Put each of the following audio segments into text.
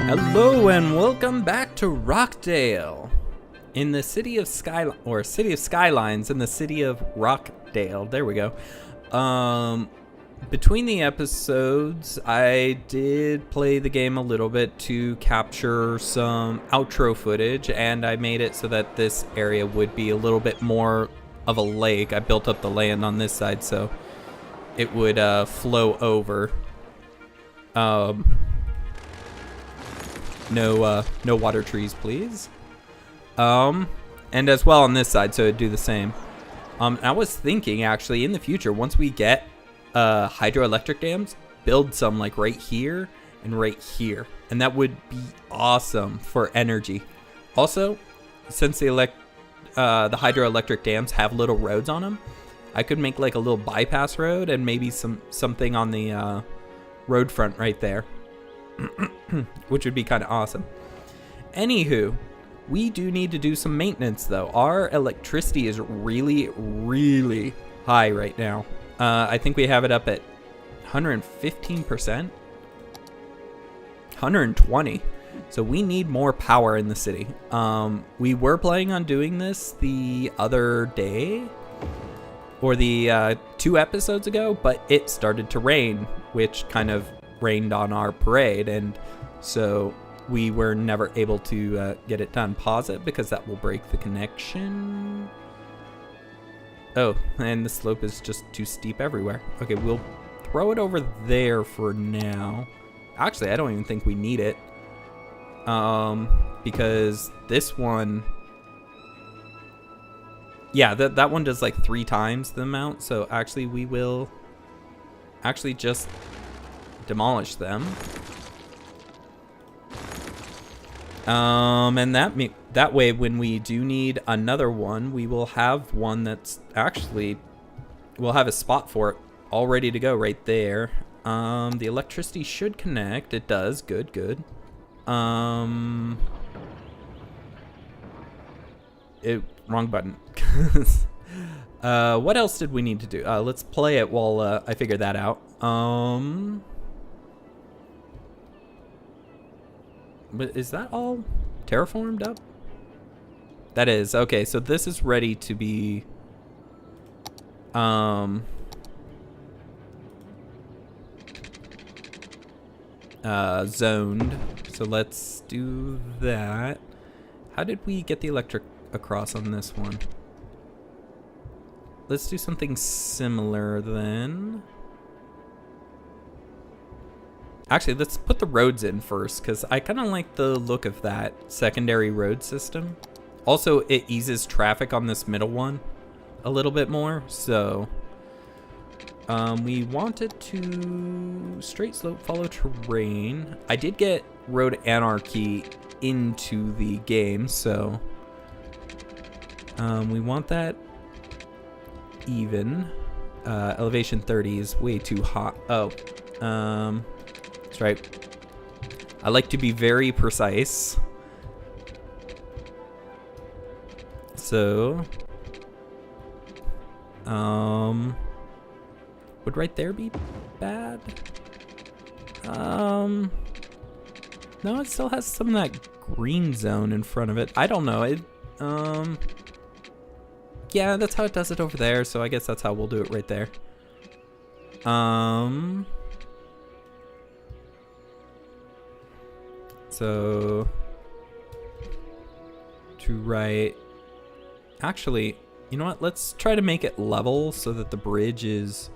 Hello and welcome back to Rockdale, in the city of Skylines, in the city of Rockdale. There we go. Between the episodes, I did play the game a little bit to capture some outro footage, and I made it so that this area would be a little bit more of a lake. I built up the land on this side so it would flow over. No water trees, please. And as well on this side, so it'd do the same. I was thinking, actually, in the future, once we get hydroelectric dams, build some like right here and right here, and that would be awesome for energy. Also, since the hydroelectric dams have little roads on them, I could make like a little bypass road and maybe something on the road front right there. Which would be kind of awesome. Anywho, we do need to do some maintenance though. Our electricity is really, really high right now. I think we have it up at 115%, 120. So we need more power in the city. We were planning on doing this the other day, or the 2 episodes ago, but it started to rain, which kind of rained on our parade, and so we were never able to get it done. Pause it because that will break the connection. Oh, and the slope is just too steep everywhere. Okay, we'll throw it over there for now. Actually, I don't even think we need it, because this one, yeah, that one does like 3 times the amount. So actually, we will actually just demolish them. And that way, when we do need another one, we will have one that's actually, we'll have a spot for it all ready to go right there. The electricity should connect. It does. Good. Wrong button. What else did we need to do? Let's play it while I figure that out. But is that all terraformed up? That is. Okay, so this is ready to be zoned. So let's do that. How did we get the electric across on this one? Let's do something similar then. Actually, let's put the roads in first, because I kind of like the look of that secondary road system. Also, it eases traffic on this middle one a little bit more. So, we wanted to straight slope follow terrain. I did get road anarchy into the game, so we want that even. Elevation 30 is way too hot. Oh, that's right. I like to be very precise. So, would right there be bad? No, it still has some of that green zone in front of it. I don't know. Yeah, that's how it does it over there, so I guess that's how we'll do it right there. So, to right, actually, you know what? Let's try to make it level so that the bridge is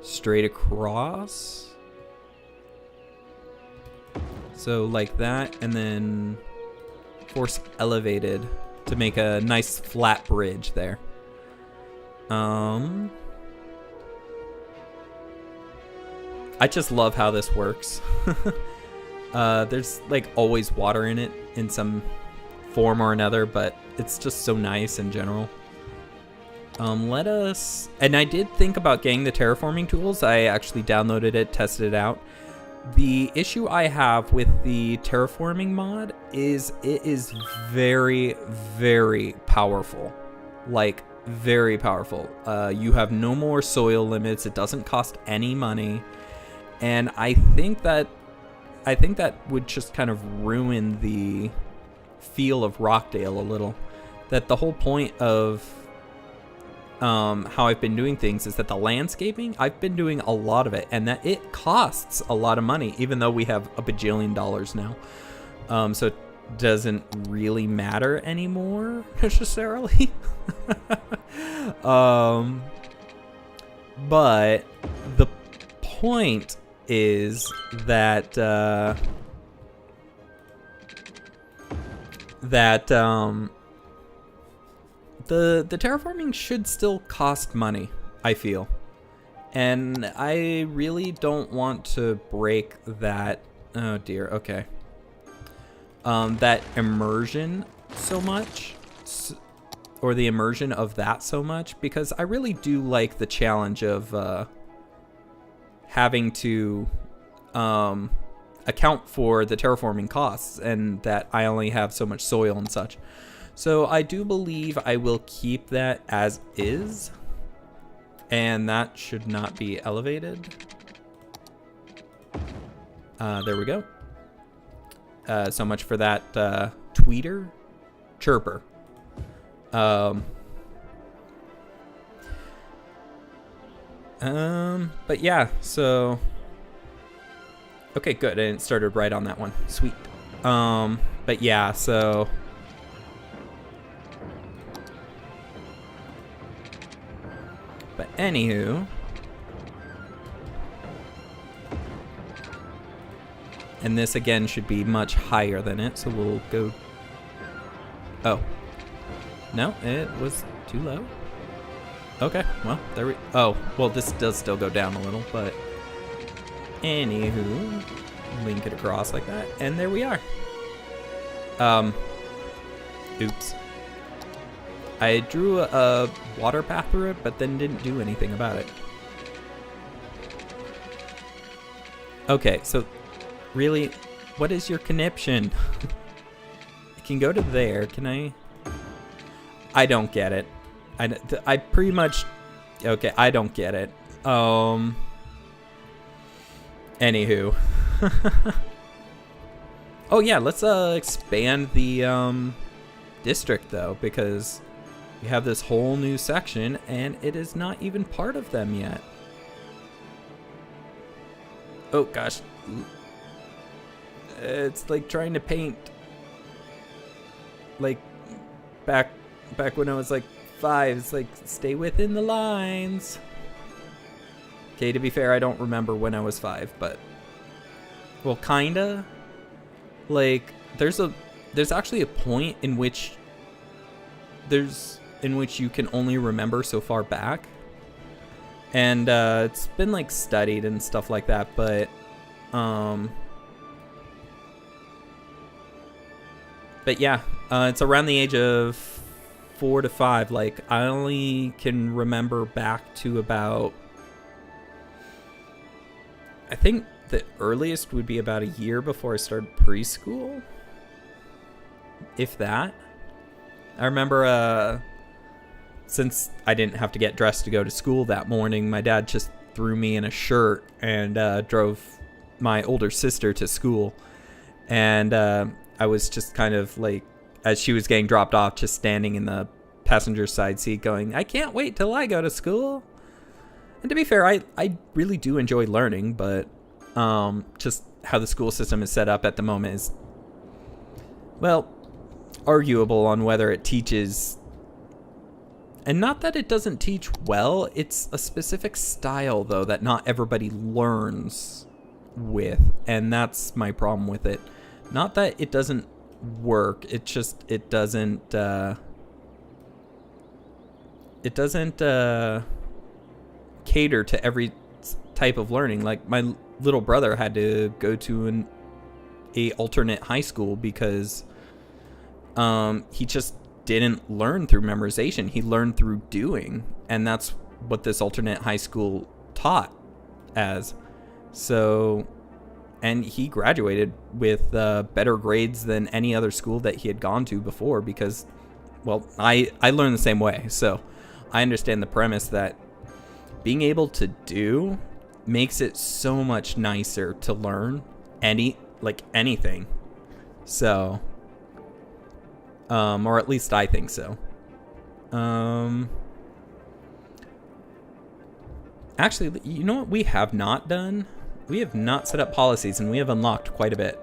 straight across. So like that, and then force elevated to make a nice flat bridge there. I just love how this works. There's like always water in it in some form or another, but it's just so nice in general. Let us, and I did think about getting the terraforming tools. I actually downloaded it, tested it out. The issue I have with the terraforming mod is it is very, very powerful. Like, very powerful. You have no more soil limits. It doesn't cost any money. And I think that would just kind of ruin the feel of Rockdale a little. That the whole point of how I've been doing things is that the landscaping, I've been doing a lot of it, and that it costs a lot of money, even though we have a bajillion dollars now. So it doesn't really matter anymore necessarily. But the point is that the terraforming should still cost money, I feel. And I really don't want to break that, oh dear, okay. That immersion so much, or the immersion of that so much, because I really do like the challenge of having to account for the terraforming costs, and that I only have so much soil and such. So I do believe I will keep that as is, and that should not be elevated. There we go. So much for that tweeter, chirper. But yeah, so okay, good. And it started right on that one. Sweet. But yeah, so but anywho, and this again should be much higher than it, so we'll go. Oh, no, it was too low. Okay, well, there we, oh, well, this does still go down a little, but anywho, link it across like that, and there we are. Oops. I drew a water path through it, but then didn't do anything about it. Okay, so really, what is your conniption? I can go to there, can I? I don't get it. I pretty much, okay, I don't get it. Anywho. Oh yeah, let's expand the district though, because we have this whole new section and it is not even part of them yet. Oh gosh. It's like trying to paint like back when I was like 5. It's like, stay within the lines. Okay, to be fair, I don't remember when I was 5, but well, kinda. Like there's actually a point in which you can only remember so far back, and it's been like studied and stuff like that, but yeah, it's around the age of 4 to 5. Like I only can remember back to about, I think the earliest would be about a year before I started preschool, if that. I remember since I didn't have to get dressed to go to school that morning, my dad just threw me in a shirt and drove my older sister to school. And I was just kind of like, as she was getting dropped off, just standing in the passenger side seat going, I can't wait till I go to school. And to be fair, I really do enjoy learning, but just how the school system is set up at the moment is, well, arguable on whether it teaches, and not that it doesn't teach well, it's a specific style though that not everybody learns with, and that's my problem with it. Not that it doesn't work, it just it doesn't cater to every type of learning. Like my little brother had to go to a alternate high school because he just didn't learn through memorization. He learned through doing, and that's what this alternate high school taught as. So, and he graduated with better grades than any other school that he had gone to before because, well, I learned the same way. So I understand the premise that being able to do makes it so much nicer to learn anything. So, or at least I think so. Actually, you know what we have not done? We have not set up policies, and we have unlocked quite a bit.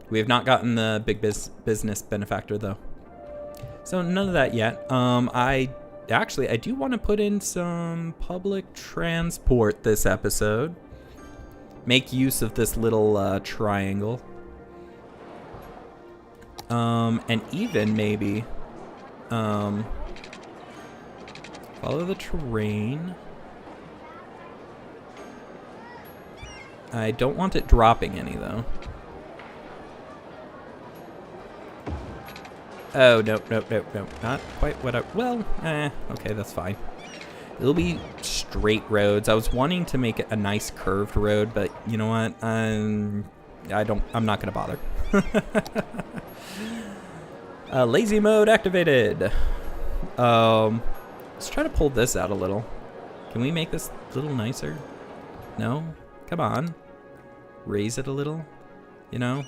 We have not gotten the big business benefactor, though. So none of that yet. I do want to put in some public transport this episode. Make use of this little triangle. And even maybe follow the terrain. I don't want it dropping any, though. Oh, nope. Not quite what I... Well, okay, that's fine. It'll be straight roads. I was wanting to make it a nice curved road, but you know what? I'm not going to bother. Lazy mode activated. Let's try to pull this out a little. Can we make this a little nicer? No? Come on. Raise it a little. You know?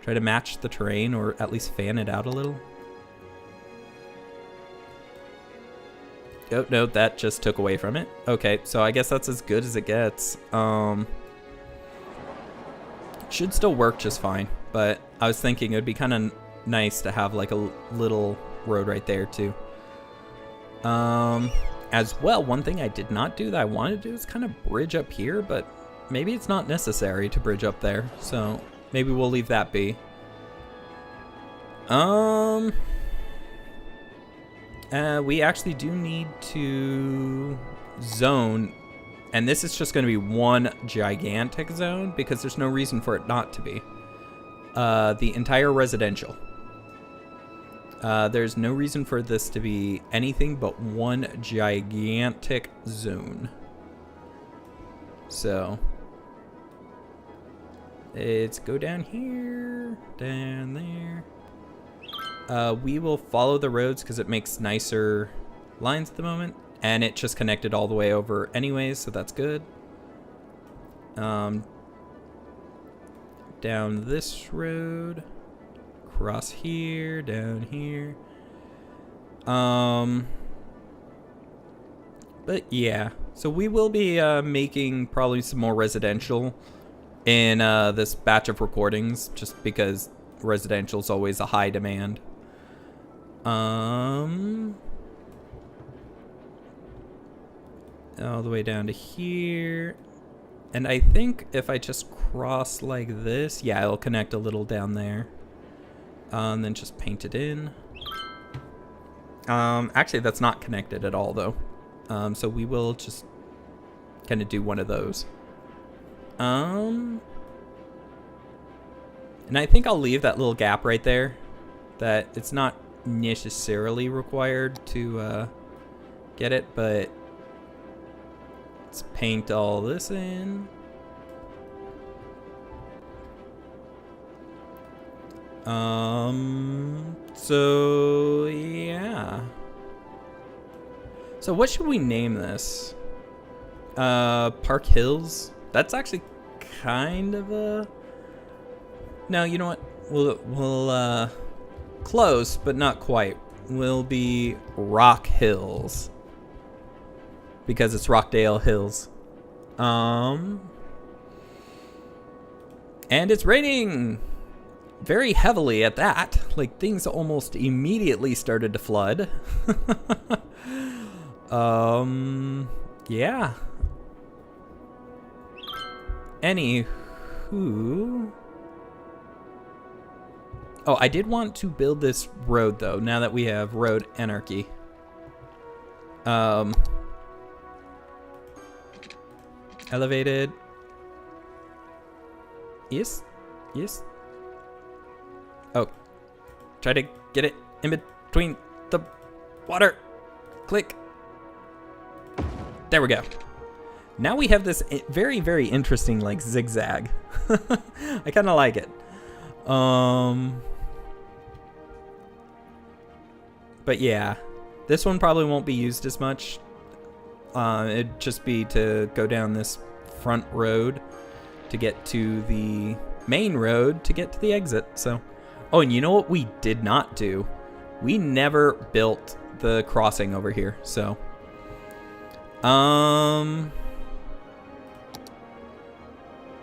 Try to match the terrain, or at least fan it out a little. Oh, no, that just took away from it. Okay, so I guess that's as good as it gets. Should still work just fine, but I was thinking it would be kind of nice to have like a little road right there too. As well, one thing I did not do that I wanted to do is kind of bridge up here, but maybe it's not necessary to bridge up there, so maybe we'll leave that be. We actually do need to zone, and this is just going to be one gigantic zone because there's no reason for it not to be. The entire residential. There's no reason for this to be anything but one gigantic zone. So, let's go down here, down there. We will follow the roads because it makes nicer lines at the moment. And it just connected all the way over anyways, so that's good. Down this road. Across here, down here. But yeah. So we will be making probably some more residential in this batch of recordings, just because residential is always a high demand. All the way down to here. And I think if I just cross like this, yeah, it'll connect a little down there. And then just paint it in. Actually, that's not connected at all, though. So we will just kind of do one of those. And I think I'll leave that little gap right there. That it's not necessarily required to get it, but let's paint all this in. So yeah. So what should we name this? Park Hills? That's actually kind of a... No, you know what? We'll close, but not quite. Will be Rock Hills. Because it's Rockdale Hills. And it's raining very heavily at that. Like, things almost immediately started to flood. Yeah. Anywho. Oh, I did want to build this road, though, now that we have road anarchy. Elevated. Yes. Yes. Oh. Try to get it in between the water. Click. There we go. Now we have this very, very interesting, like, zigzag. I kind of like it. But yeah, this one probably won't be used as much. It'd just be to go down this front road to get to the main road to get to the exit. So, oh, and you know what we did not do? We never built the crossing over here. So,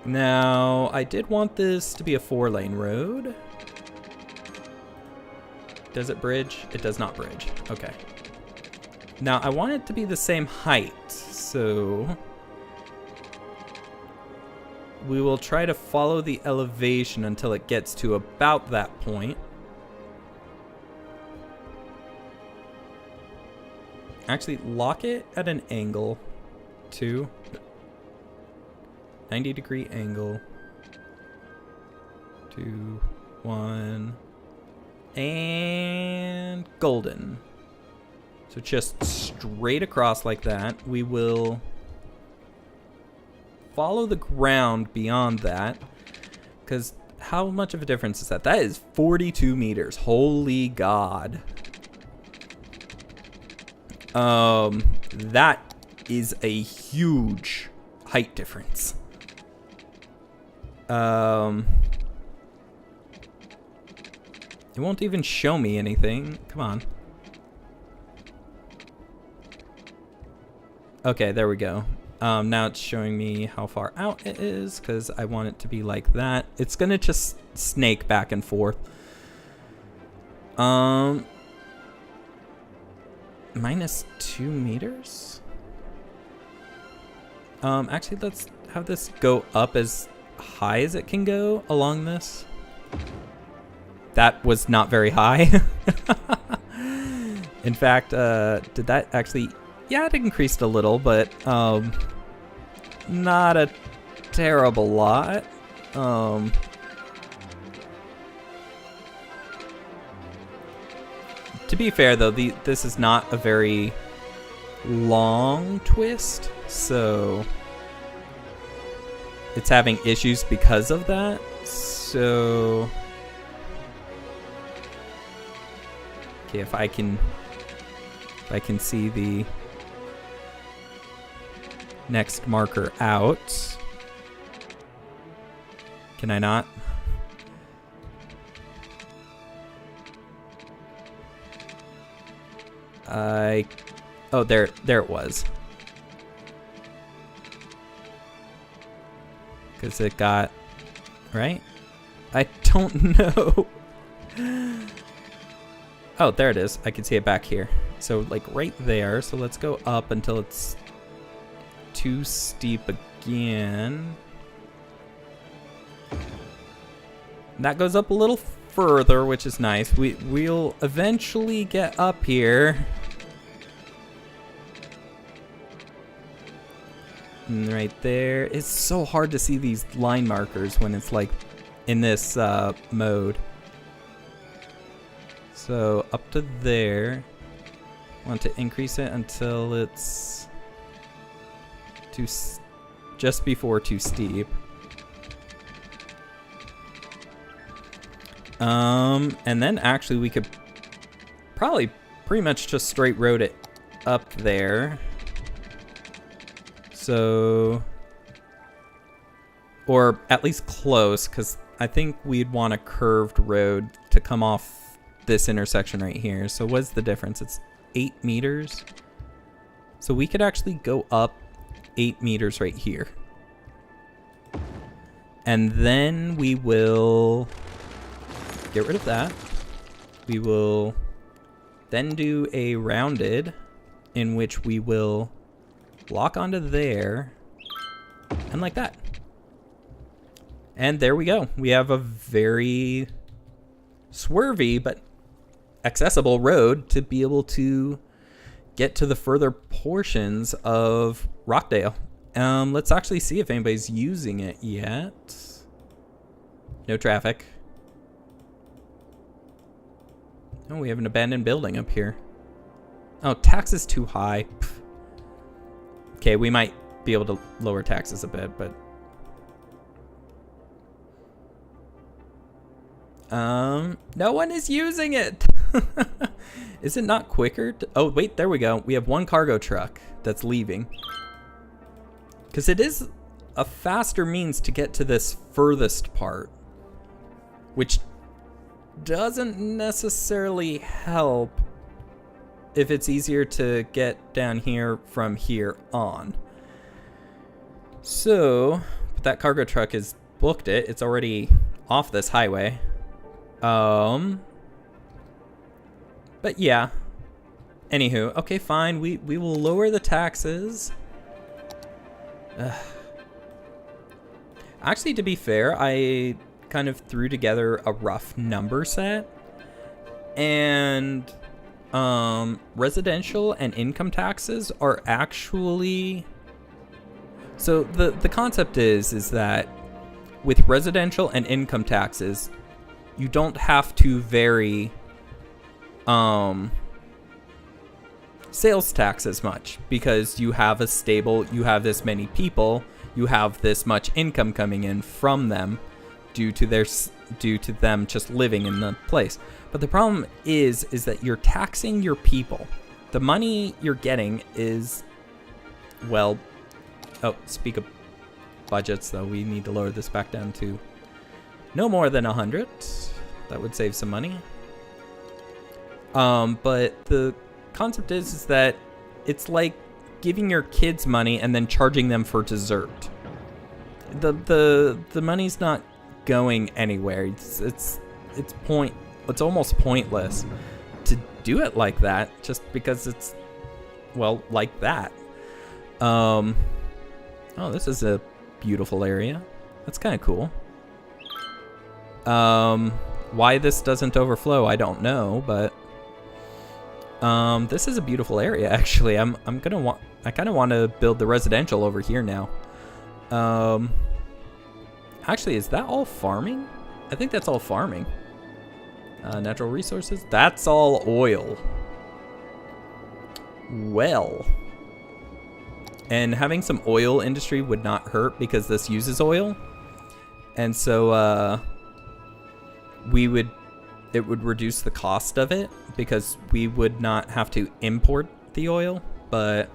now I did want this to be a 4-lane road. Does it bridge? It does not bridge. Okay. Now I want it to be the same height, so we will try to follow the elevation until it gets to about that point. Actually, lock it at an angle too. 90-degree angle. 2, 1, and golden. So just straight across like that. We will follow the ground beyond that, because how much of a difference is that? That is 42 meters. Holy God. That is a huge height difference. It won't even show me anything. Come on. Okay, there we go. Now it's showing me how far out it is, because I want it to be like that. It's gonna just snake back and forth. Minus 2 meters? Actually, let's have this go up as high as it can go along this. That was not very high. In fact, did that actually... Yeah, it increased a little, but not a terrible lot. To be fair, though, this is not a very long twist, so it's having issues because of that. So, okay, if I can see the next marker out. Can I not? Oh, there it was. Because it got, right? I don't know. Oh, there it is. I can see it back here. So, like, right there. So let's go up until it's too steep again. That goes up a little further, which is nice. We'll eventually get up here. And right there. It's so hard to see these line markers when it's like in this mode. So up to there. Want to increase it until it's just before too steep. And then actually we could probably pretty much just straight road it up there. So, or at least close, because I think we'd want a curved road to come off this intersection right here. So what's the difference? It's 8 meters. So we could actually go up 8 meters right here. And then we will get rid of that. We will then do a rounded, in which we will lock onto there, and like that. And there we go. We have a very swervy but accessible road to be able to get to the further portions of Rockdale. Let's actually see if anybody's using it yet. No traffic. Oh, we have an abandoned building up here. Oh, tax is too high. Pff. Okay, we might be able to lower taxes a bit, but... no one is using it! Is it not quicker? Oh, wait, there we go. We have one cargo truck that's leaving. Because it is a faster means to get to this furthest part, which doesn't necessarily help if it's easier to get down here from here on. So, but that cargo truck has booked it. It's already off this highway. But yeah. Anywho, okay, fine. We will lower the taxes. Actually, to be fair, I kind of threw together a rough number set. And residential and income taxes are actually... So the concept is that with residential and income taxes, you don't have to vary sales tax as much, because you have a stable, you have this many people, you have this much income coming in from them due to them just living in the place. But the problem is that you're taxing your people. The money you're getting is, well, oh, speak of budgets though, we need to lower this back down to no more than 100. That would save some money. But the concept is that it's like giving your kids money and then charging them for dessert. The money's not going anywhere. It's almost pointless to do it like that, just because it's, well, like that. Oh, this is a beautiful area. That's kind of cool. Why this doesn't overflow, I don't know, but this is a beautiful area actually. I kind of want to build the residential over here now. Actually, is that all farming? I think that's all farming. Natural resources, that's all oil. Well, and having some oil industry would not hurt because this uses oil. And so it would reduce the cost of it because we would not have to import the oil. But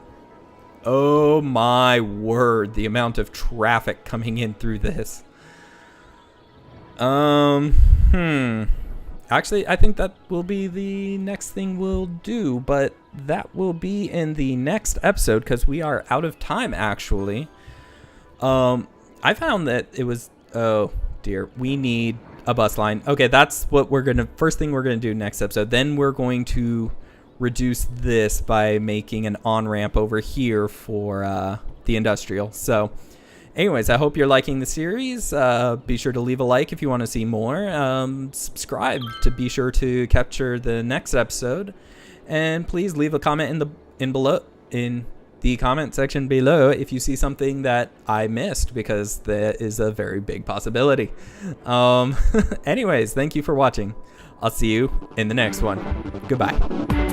oh my word, the amount of traffic coming in through this. Actually, I think that will be the next thing we'll do, but that will be in the next episode because we are out of time actually. I found that it was, oh dear, we need a bus line. Okay, that's what first thing we're gonna do next episode. Then we're going to reduce this by making an on-ramp over here for the industrial. So anyways, I hope you're liking the series. Be sure to leave a like if you want to see more. Subscribe to be sure to capture the next episode, and please leave a comment in the comment section below if you see something that I missed, because that is a very big possibility. Anyways, thank you for watching. I'll see you in the next one. Goodbye.